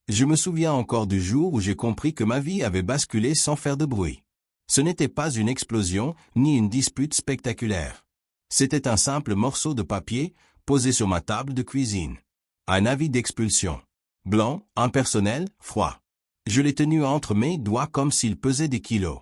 Je me souviens encore du jour où j'ai compris que ma vie avait basculé sans faire de bruit. Ce n'était pas une explosion, ni une dispute spectaculaire. C'était un simple morceau de papier, posé sur ma table de cuisine. Un avis d'expulsion. Blanc, impersonnel, froid. Je l'ai tenu entre mes doigts comme s'il pesait des kilos.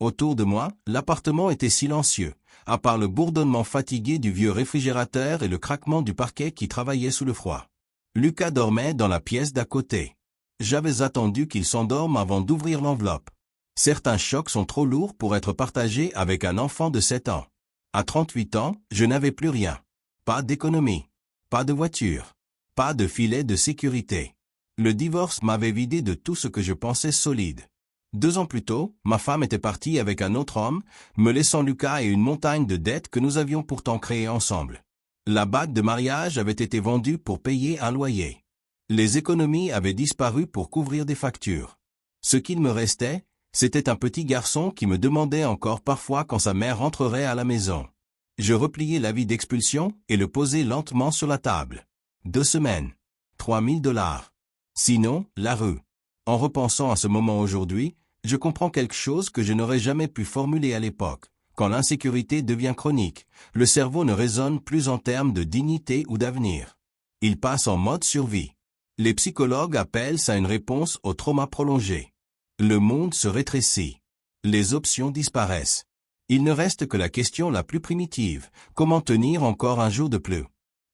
Autour de moi, l'appartement était silencieux, à part le bourdonnement fatigué du vieux réfrigérateur et le craquement du parquet qui travaillait sous le froid. Lucas dormait dans la pièce d'à côté. J'avais attendu qu'il s'endorme avant d'ouvrir l'enveloppe. Certains chocs sont trop lourds pour être partagés avec un enfant de 7 ans. À 38 ans, je n'avais plus rien. Pas d'économie. Pas de voiture. Pas de filet de sécurité. Le divorce m'avait vidé de tout ce que je pensais solide. 2 ans plus tôt, ma femme était partie avec un autre homme, me laissant Lucas et une montagne de dettes que nous avions pourtant créées ensemble. La bague de mariage avait été vendue pour payer un loyer. Les économies avaient disparu pour couvrir des factures. Ce qu'il me restait, c'était un petit garçon qui me demandait encore parfois quand sa mère rentrerait à la maison. Je repliai l'avis d'expulsion et le posai lentement sur la table. 2 semaines. 3000 $. Sinon, la rue. En repensant à ce moment aujourd'hui, je comprends quelque chose que je n'aurais jamais pu formuler à l'époque. Quand l'insécurité devient chronique, le cerveau ne raisonne plus en termes de dignité ou d'avenir. Il passe en mode survie. Les psychologues appellent ça une réponse au trauma prolongé. Le monde se rétrécit. Les options disparaissent. Il ne reste que la question la plus primitive, comment tenir encore un jour de plus.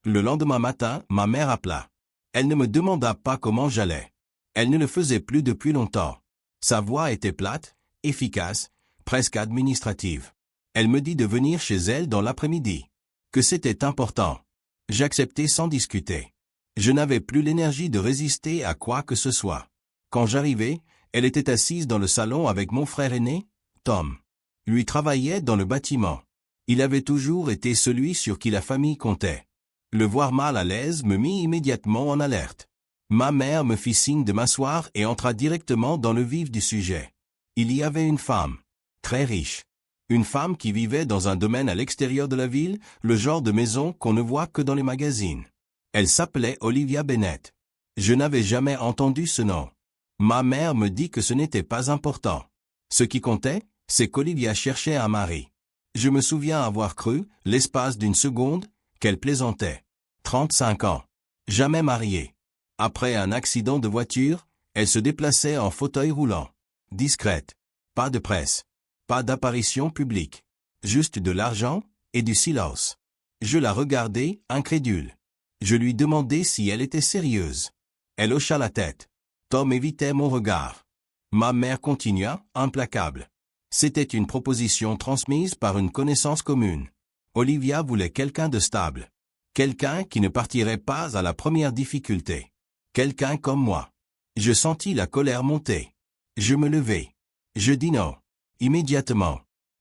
Le lendemain matin, ma mère appela. Elle ne me demanda pas comment j'allais. Elle ne le faisait plus depuis longtemps. Sa voix était plate, efficace, presque administrative. Elle me dit de venir chez elle dans l'après-midi. Que c'était important. J'acceptai sans discuter. Je n'avais plus l'énergie de résister à quoi que ce soit. Quand j'arrivai, elle était assise dans le salon avec mon frère aîné, Tom. Lui travaillait dans le bâtiment. Il avait toujours été celui sur qui la famille comptait. Le voir mal à l'aise me mit immédiatement en alerte. Ma mère me fit signe de m'asseoir et entra directement dans le vif du sujet. Il y avait une femme, très riche. Une femme qui vivait dans un domaine à l'extérieur de la ville, le genre de maison qu'on ne voit que dans les magazines. Elle s'appelait Olivia Bennett. Je n'avais jamais entendu ce nom. Ma mère me dit que ce n'était pas important. Ce qui comptait, c'est qu'Olivia cherchait un mari. Je me souviens avoir cru, l'espace d'une seconde, qu'elle plaisantait. 35 ans. Jamais mariée. Après un accident de voiture, elle se déplaçait en fauteuil roulant. Discrète. Pas de presse. Pas d'apparition publique. Juste de l'argent et du silence. Je la regardais, incrédule. Je lui demandai si elle était sérieuse. Elle hocha la tête. Tom évitait mon regard. Ma mère continua, implacable. C'était une proposition transmise par une connaissance commune. Olivia voulait quelqu'un de stable. Quelqu'un qui ne partirait pas à la première difficulté. Quelqu'un comme moi. Je sentis la colère monter. Je me levai. Je dis non. Immédiatement.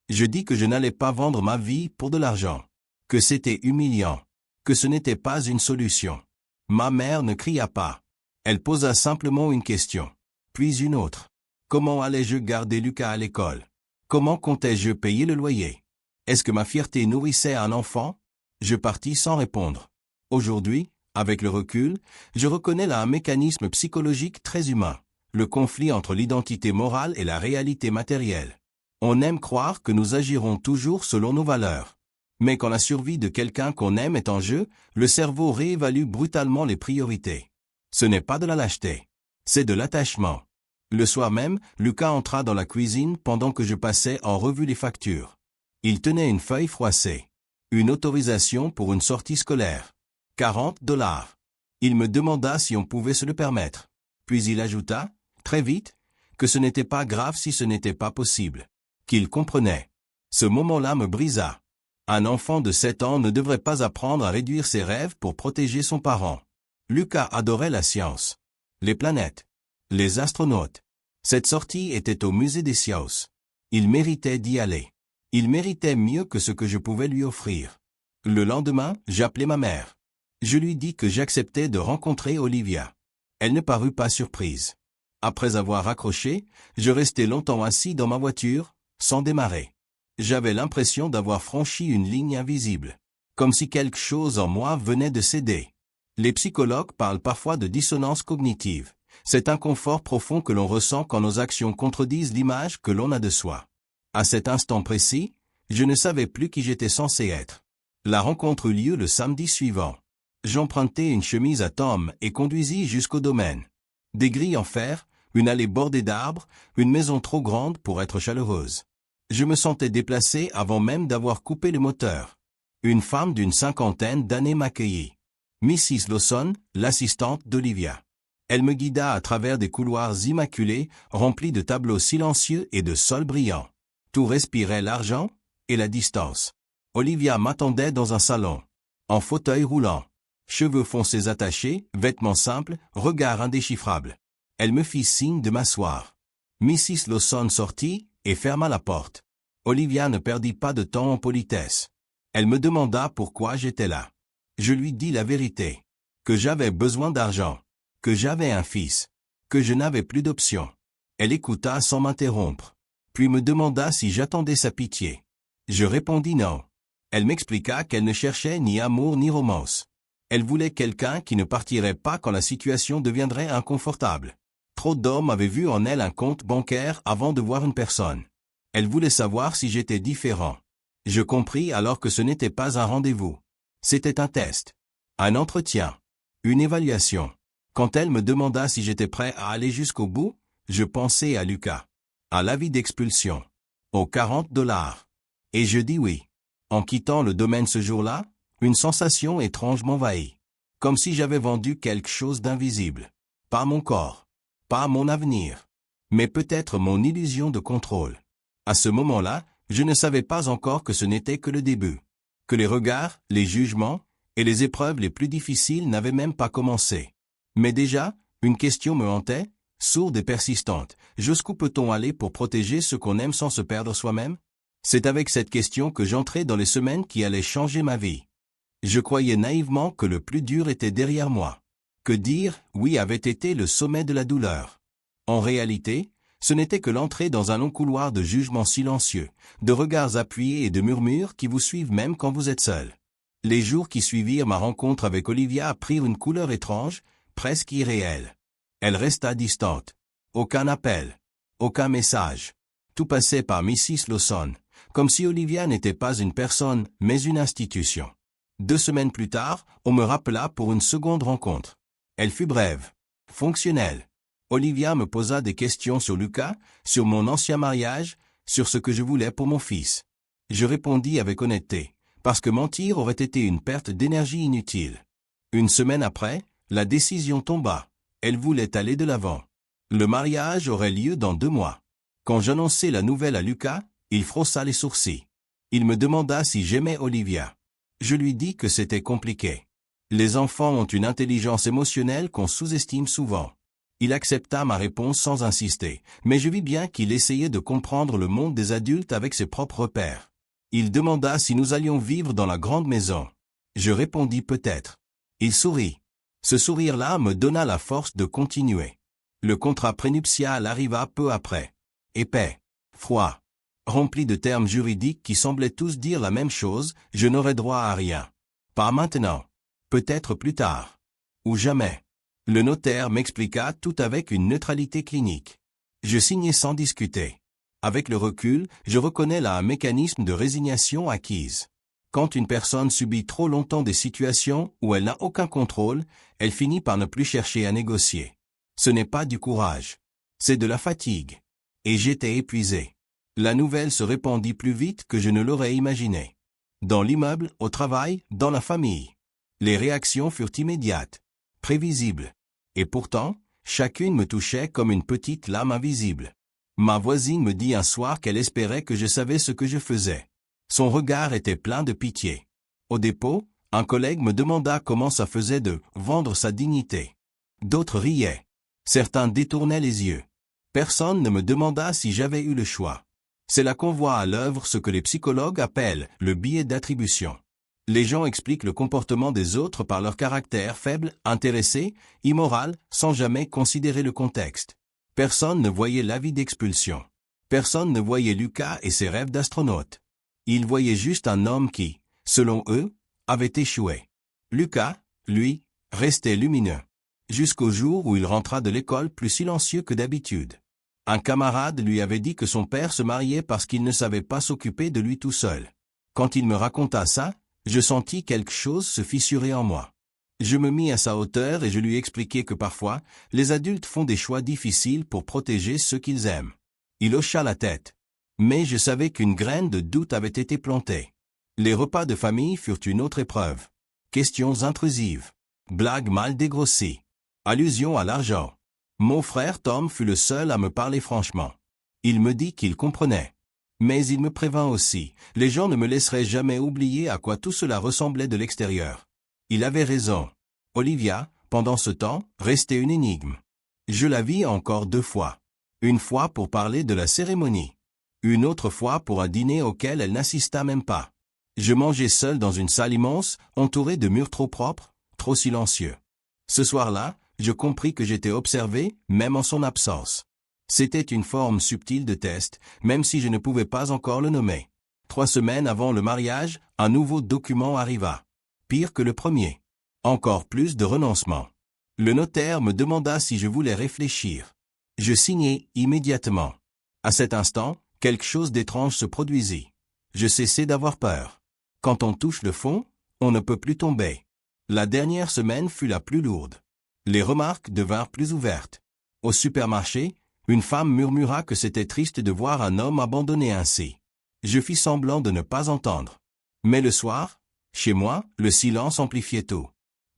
Je dis que je n'allais pas vendre ma vie pour de l'argent. Que c'était humiliant. Que ce n'était pas une solution. Ma mère ne cria pas. Elle posa simplement une question. Puis une autre. Comment allais-je garder Lucas à l'école? Comment comptais-je payer le loyer? Est-ce que ma fierté nourrissait un enfant? Je partis sans répondre. Aujourd'hui, avec le recul, je reconnais là un mécanisme psychologique très humain. Le conflit entre l'identité morale et la réalité matérielle. On aime croire que nous agirons toujours selon nos valeurs. Mais quand la survie de quelqu'un qu'on aime est en jeu, le cerveau réévalue brutalement les priorités. Ce n'est pas de la lâcheté. C'est de l'attachement. Le soir même, Lucas entra dans la cuisine pendant que je passais en revue les factures. Il tenait une feuille froissée. Une autorisation pour une sortie scolaire. 40 $. Il me demanda si on pouvait se le permettre. Puis il ajouta, très vite, que ce n'était pas grave si ce n'était pas possible. Qu'il comprenait. Ce moment-là me brisa. Un enfant de 7 ans ne devrait pas apprendre à réduire ses rêves pour protéger son parent. Lucas adorait la science. Les planètes. Les astronautes. Cette sortie était au musée des sciences. Il méritait d'y aller. Il méritait mieux que ce que je pouvais lui offrir. Le lendemain, j'appelai ma mère. Je lui dis que j'acceptais de rencontrer Olivia. Elle ne parut pas surprise. Après avoir raccroché, je restai longtemps assis dans ma voiture, sans démarrer. J'avais l'impression d'avoir franchi une ligne invisible. Comme si quelque chose en moi venait de céder. Les psychologues parlent parfois de dissonance cognitive. Cet inconfort profond que l'on ressent quand nos actions contredisent l'image que l'on a de soi. À cet instant précis, je ne savais plus qui j'étais censé être. La rencontre eut lieu le samedi suivant. J'empruntai une chemise à Tom et conduisis jusqu'au domaine. Des grilles en fer, une allée bordée d'arbres, une maison trop grande pour être chaleureuse. Je me sentais déplacé avant même d'avoir coupé le moteur. Une femme d'une 50aine d'années m'accueillit. Mrs. Lawson, l'assistante d'Olivia. Elle me guida à travers des couloirs immaculés, remplis de tableaux silencieux et de sols brillants. Tout respirait l'argent et la distance. Olivia m'attendait dans un salon, en fauteuil roulant. Cheveux foncés attachés, vêtements simples, regard indéchiffrable. Elle me fit signe de m'asseoir. Mrs. Lawson sortit et ferma la porte. Olivia ne perdit pas de temps en politesse. Elle me demanda pourquoi j'étais là. Je lui dis la vérité. Que j'avais besoin d'argent. Que j'avais un fils. Que je n'avais plus d'option. Elle écouta sans m'interrompre. Puis me demanda si j'attendais sa pitié. Je répondis non. Elle m'expliqua qu'elle ne cherchait ni amour ni romance. Elle voulait quelqu'un qui ne partirait pas quand la situation deviendrait inconfortable. Trop d'hommes avaient vu en elle un compte bancaire avant de voir une personne. Elle voulait savoir si j'étais différent. Je compris alors que ce n'était pas un rendez-vous. C'était un test. Un entretien. Une évaluation. Quand elle me demanda si j'étais prêt à aller jusqu'au bout, je pensais à Lucas. À l'avis d'expulsion. Aux $40. Et je dis oui. En quittant le domaine ce jour-là, une sensation étrange m'envahit. Comme si j'avais vendu quelque chose d'invisible. Pas mon corps. Pas mon avenir. Mais peut-être mon illusion de contrôle. À ce moment-là, je ne savais pas encore que ce n'était que le début. Que les regards, les jugements et les épreuves les plus difficiles n'avaient même pas commencé. Mais déjà, une question me hantait, sourde et persistante. Jusqu'où peut-on aller pour protéger ce qu'on aime sans se perdre soi-même? C'est avec cette question que j'entrais dans les semaines qui allaient changer ma vie. Je croyais naïvement que le plus dur était derrière moi. Que dire « oui » avait été le sommet de la douleur. En réalité, ce n'était que l'entrée dans un long couloir de jugements silencieux, de regards appuyés et de murmures qui vous suivent même quand vous êtes seul. Les jours qui suivirent ma rencontre avec Olivia prirent une couleur étrange, presque irréelle. Elle resta distante. Aucun appel. Aucun message. Tout passait par Mrs. Lawson, comme si Olivia n'était pas une personne, mais une institution. 2 semaines plus tard, on me rappela pour une seconde rencontre. Elle fut brève. Fonctionnelle. Olivia me posa des questions sur Lucas, sur mon ancien mariage, sur ce que je voulais pour mon fils. Je répondis avec honnêteté, parce que mentir aurait été une perte d'énergie inutile. Une semaine après, la décision tomba. Elle voulait aller de l'avant. Le mariage aurait lieu dans 2 mois. Quand j'annonçai la nouvelle à Lucas, il frossa les sourcils. Il me demanda si j'aimais Olivia. Je lui dis que c'était compliqué. Les enfants ont une intelligence émotionnelle qu'on sous-estime souvent. Il accepta ma réponse sans insister, mais je vis bien qu'il essayait de comprendre le monde des adultes avec ses propres repères. Il demanda si nous allions vivre dans la grande maison. Je répondis peut-être. Il sourit. Ce sourire-là me donna la force de continuer. Le contrat prénuptial arriva peu après. Épais. Froid. Rempli de termes juridiques qui semblaient tous dire la même chose, je n'aurais droit à rien. Pas maintenant. Peut-être plus tard. Ou jamais. Le notaire m'expliqua tout avec une neutralité clinique. Je signai sans discuter. Avec le recul, je reconnais là un mécanisme de résignation acquise. Quand une personne subit trop longtemps des situations où elle n'a aucun contrôle, elle finit par ne plus chercher à négocier. Ce n'est pas du courage. C'est de la fatigue. Et j'étais épuisé. La nouvelle se répandit plus vite que je ne l'aurais imaginé. Dans l'immeuble, au travail, dans la famille. Les réactions furent immédiates, prévisibles. Et pourtant, chacune me touchait comme une petite lame invisible. Ma voisine me dit un soir qu'elle espérait que je savais ce que je faisais. Son regard était plein de pitié. Au dépôt, un collègue me demanda comment ça faisait de vendre sa dignité. D'autres riaient. Certains détournaient les yeux. Personne ne me demanda si j'avais eu le choix. C'est là qu'on voit à l'œuvre ce que les psychologues appellent le biais d'attribution. Les gens expliquent le comportement des autres par leur caractère faible, intéressé, immoral, sans jamais considérer le contexte. Personne ne voyait l'avis d'expulsion. Personne ne voyait Lucas et ses rêves d'astronaute. Ils voyaient juste un homme qui, selon eux, avait échoué. Lucas, lui, restait lumineux. Jusqu'au jour où il rentra de l'école plus silencieux que d'habitude. Un camarade lui avait dit que son père se mariait parce qu'il ne savait pas s'occuper de lui tout seul. Quand il me raconta ça, je sentis quelque chose se fissurer en moi. Je me mis à sa hauteur et je lui expliquai que parfois, les adultes font des choix difficiles pour protéger ceux qu'ils aiment. Il hocha la tête. Mais je savais qu'une graine de doute avait été plantée. Les repas de famille furent une autre épreuve. Questions intrusives. Blagues mal dégrossies. Allusions à l'argent. Mon frère Tom fut le seul à me parler franchement. Il me dit qu'il comprenait. Mais il me prévint aussi, les gens ne me laisseraient jamais oublier à quoi tout cela ressemblait de l'extérieur. Il avait raison. Olivia, pendant ce temps, restait une énigme. Je la vis encore 2 fois. Une fois pour parler de la cérémonie. Une autre fois pour un dîner auquel elle n'assista même pas. Je mangeais seul dans une salle immense, entouré de murs trop propres, trop silencieux. Ce soir-là, je compris que j'étais observé, même en son absence. C'était une forme subtile de test, même si je ne pouvais pas encore le nommer. 3 semaines avant le mariage, un nouveau document arriva. Pire que le premier. Encore plus de renoncements. Le notaire me demanda si je voulais réfléchir. Je signai immédiatement. À cet instant, quelque chose d'étrange se produisit. Je cessai d'avoir peur. Quand on touche le fond, on ne peut plus tomber. La dernière semaine fut la plus lourde. Les remarques devinrent plus ouvertes. Au supermarché, une femme murmura que c'était triste de voir un homme abandonné ainsi. Je fis semblant de ne pas entendre. Mais le soir, chez moi, le silence amplifiait tout.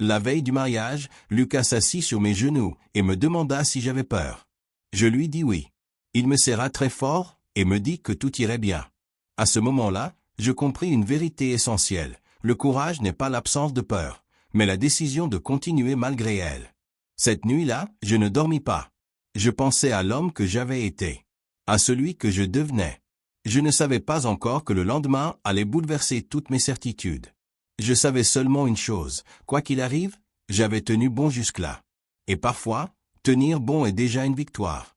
La veille du mariage, Lucas s'assit sur mes genoux et me demanda si j'avais peur. Je lui dis oui. Il me serra très fort et me dit que tout irait bien. À ce moment-là, je compris une vérité essentielle. Le courage n'est pas l'absence de peur, mais la décision de continuer malgré elle. Cette nuit-là, je ne dormis pas. Je pensais à l'homme que j'avais été, à celui que je devenais. Je ne savais pas encore que le lendemain allait bouleverser toutes mes certitudes. Je savais seulement une chose, quoi qu'il arrive, j'avais tenu bon jusque-là. Et parfois, tenir bon est déjà une victoire.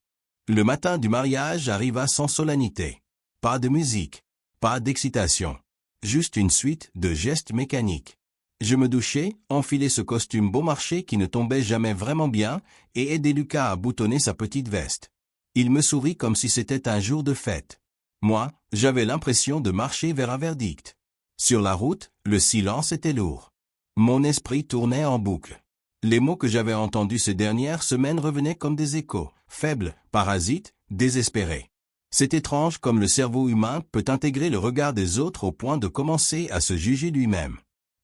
Le matin du mariage arriva sans solennité. Pas de musique, pas d'excitation. Juste une suite de gestes mécaniques. Je me douchai, enfilai ce costume bon marché qui ne tombait jamais vraiment bien, et aidai Lucas à boutonner sa petite veste. Il me sourit comme si c'était un jour de fête. Moi, j'avais l'impression de marcher vers un verdict. Sur la route, le silence était lourd. Mon esprit tournait en boucle. Les mots que j'avais entendus ces dernières semaines revenaient comme des échos, faibles, parasites, désespérés. C'est étrange comme le cerveau humain peut intégrer le regard des autres au point de commencer à se juger lui-même.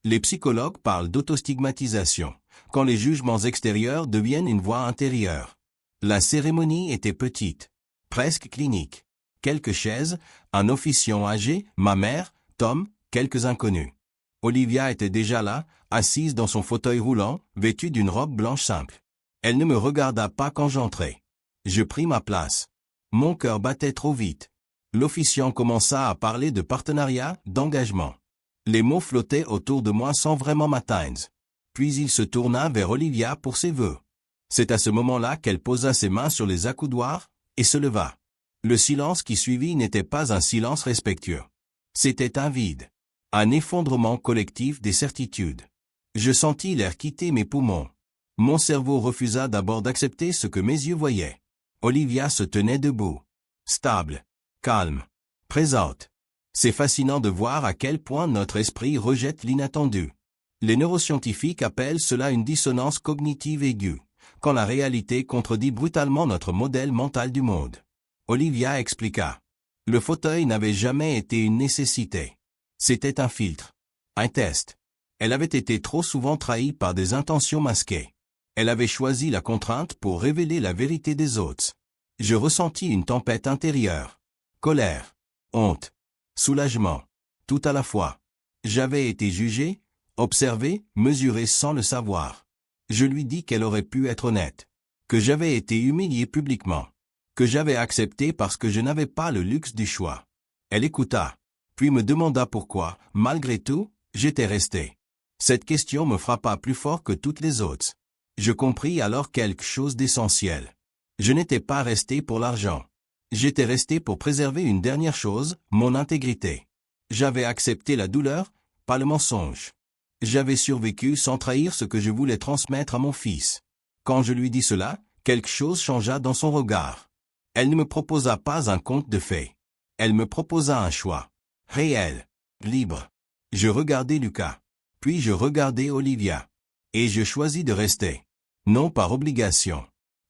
Les psychologues parlent d'autostigmatisation, quand les jugements extérieurs deviennent une voix intérieure. La cérémonie était petite, presque clinique. Quelques chaises, un officiant âgé, ma mère, Tom, quelques inconnus. Olivia était déjà là, assise dans son fauteuil roulant, vêtue d'une robe blanche simple. Elle ne me regarda pas quand j'entrai. Je pris ma place. Mon cœur battait trop vite. L'officiant commença à parler de partenariat, d'engagement. Les mots flottaient autour de moi sans vraiment m'atteindre. Puis il se tourna vers Olivia pour ses vœux. C'est à ce moment-là qu'elle posa ses mains sur les accoudoirs et se leva. Le silence qui suivit n'était pas un silence respectueux. C'était un vide. Un effondrement collectif des certitudes. Je sentis l'air quitter mes poumons. Mon cerveau refusa d'abord d'accepter ce que mes yeux voyaient. Olivia se tenait debout. Stable. Calme. Présente. C'est fascinant de voir à quel point notre esprit rejette l'inattendu. Les neuroscientifiques appellent cela une dissonance cognitive aiguë, quand la réalité contredit brutalement notre modèle mental du monde. Olivia expliqua. Le fauteuil n'avait jamais été une nécessité. C'était un filtre. Un test. Elle avait été trop souvent trahie par des intentions masquées. Elle avait choisi la contrainte pour révéler la vérité des autres. Je ressentis une tempête intérieure. Colère. Honte. Soulagement. Tout à la fois. J'avais été jugé, observé, mesuré sans le savoir. Je lui dis qu'elle aurait pu être honnête. Que j'avais été humilié publiquement. Que j'avais accepté parce que je n'avais pas le luxe du choix. Elle écouta, puis me demanda pourquoi, malgré tout, j'étais resté. Cette question me frappa plus fort que toutes les autres. Je compris alors quelque chose d'essentiel. Je n'étais pas resté pour l'argent. J'étais resté pour préserver une dernière chose, mon intégrité. J'avais accepté la douleur, pas le mensonge. J'avais survécu sans trahir ce que je voulais transmettre à mon fils. Quand je lui dis cela, quelque chose changea dans son regard. Elle ne me proposa pas un conte de fées. Elle me proposa un choix. Réel. Libre. Je regardai Lucas. Puis je regardai Olivia. Et je choisis de rester. Non par obligation,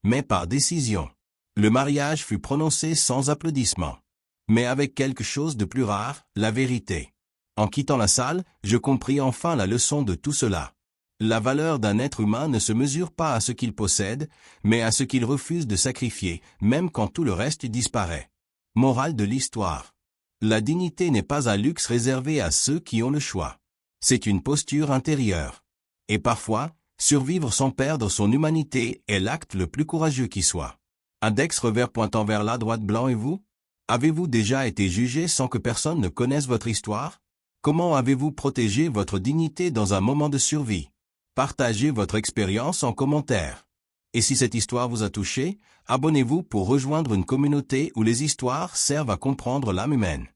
mais par décision. Le mariage fut prononcé sans applaudissements. Mais avec quelque chose de plus rare, la vérité. En quittant la salle, je compris enfin la leçon de tout cela. La valeur d'un être humain ne se mesure pas à ce qu'il possède, mais à ce qu'il refuse de sacrifier, même quand tout le reste disparaît. Morale de l'histoire. La dignité n'est pas un luxe réservé à ceux qui ont le choix. C'est une posture intérieure. Et parfois, survivre sans perdre son humanité est l'acte le plus courageux qui soit. Index revers pointant vers la droite blanc et vous? Avez-vous déjà été jugé sans que personne ne connaisse votre histoire? Comment avez-vous protégé votre dignité dans un moment de survie? Partagez votre expérience en commentaire. Et si cette histoire vous a touché, abonnez-vous pour rejoindre une communauté où les histoires servent à comprendre l'âme humaine.